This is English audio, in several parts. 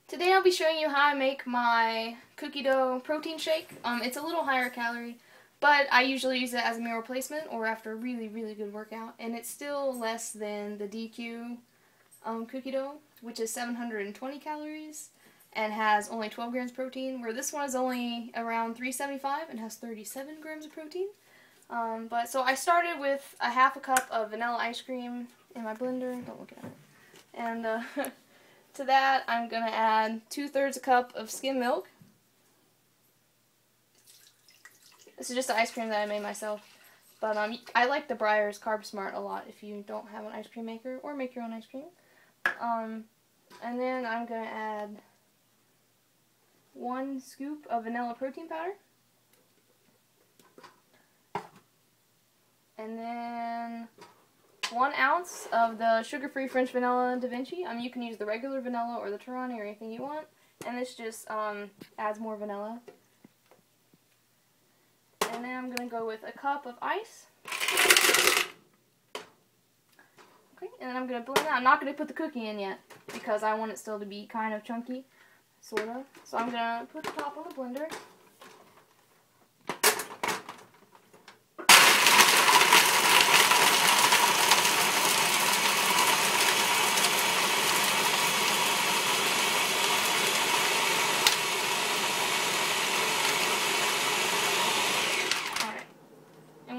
Today I'll be showing you how I make my cookie dough protein shake. It's a little higher calorie, but I usually use it as a meal replacement or after a really good workout, and it's still less than the DQ cookie dough, which is 720 calories and has only 12 grams of protein, where this one is only around 375 and has 37 grams of protein. So I started with a half a cup of vanilla ice cream in my blender. Don't look at it. And to that, I'm going to add 2/3 a cup of skim milk. This is just the ice cream that I made myself. But I like the Breyers Carb Smart a lot if you don't have an ice cream maker, or make your own ice cream. And then I'm going to add 1 scoop of vanilla protein powder. And then 1 ounce of the sugar-free French Vanilla Da Vinci. You can use the regular vanilla or the Calorie or anything you want. And this just adds more vanilla. And then I'm going to go with a cup of ice. Okay, and then I'm going to blend that. I'm not going to put the cookie in yet because I want it still to be kind of chunky, sort of. So I'm going to put the top on the blender.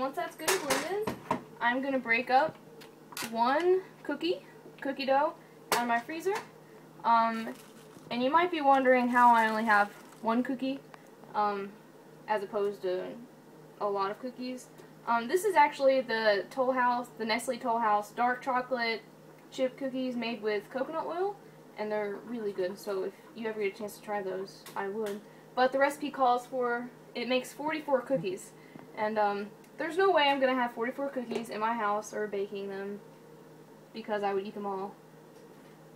Once that's good and blended, I'm going to break up 1 cookie dough out of my freezer. And you might be wondering how I only have 1 cookie as opposed to a lot of cookies. This is actually the Nestle Toll House dark chocolate chip cookies made with coconut oil, and they're really good, so if you ever get a chance to try those, I would. But the recipe calls for, it makes 44 cookies, and there's no way I'm going to have 44 cookies in my house or baking them, because I would eat them all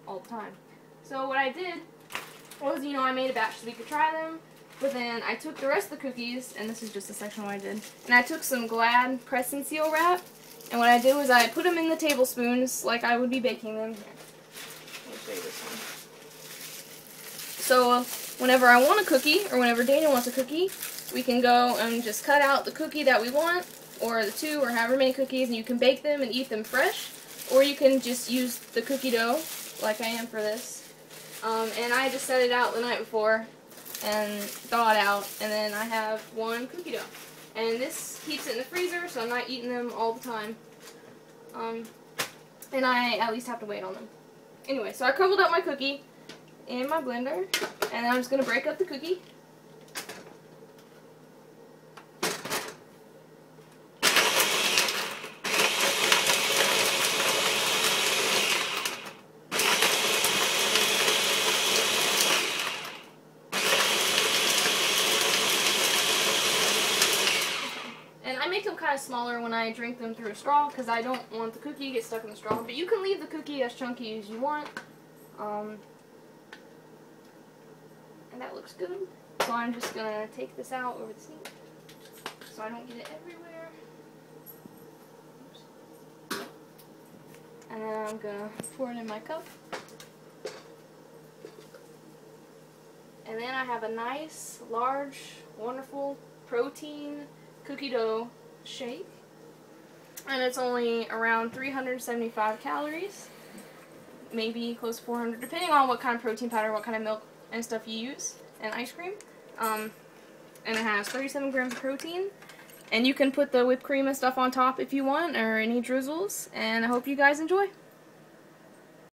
the time. So what I did was, I made a batch so we could try them, but then I took the rest of the cookies, and this is just a section of what I did, and I took some Glad press and seal wrap, and what I did was I put them in the tablespoons like I would be baking them. Let me show you this one. So whenever I want a cookie, or whenever Daniel wants a cookie, we can go and just cut out the cookie that we want, or the 2 or however many cookies, and you can bake them and eat them fresh, or you can just use the cookie dough like I am for this. And I just set it out the night before and thaw it out, and then I have 1 cookie dough. And this keeps it in the freezer, so I'm not eating them all the time. And I at least have to wait on them. Anyway, so I crumbled up my cookie in my blender, and I'm just going to break up the cookie. I make them kind of smaller when I drink them through a straw because I don't want the cookie to get stuck in the straw. But you can leave the cookie as chunky as you want. And that looks good. So I'm just going to take this out over the sink so I don't get it everywhere. Oops. And then I'm going to pour it in my cup. And then I have a nice, large, wonderful protein cookie dough shake, and it's only around 375 calories, maybe close to 400, depending on what kind of protein powder, what kind of milk and stuff you use, and ice cream. And it has 37 grams of protein, and you can put the whipped cream and stuff on top if you want, or any drizzles, and I hope you guys enjoy.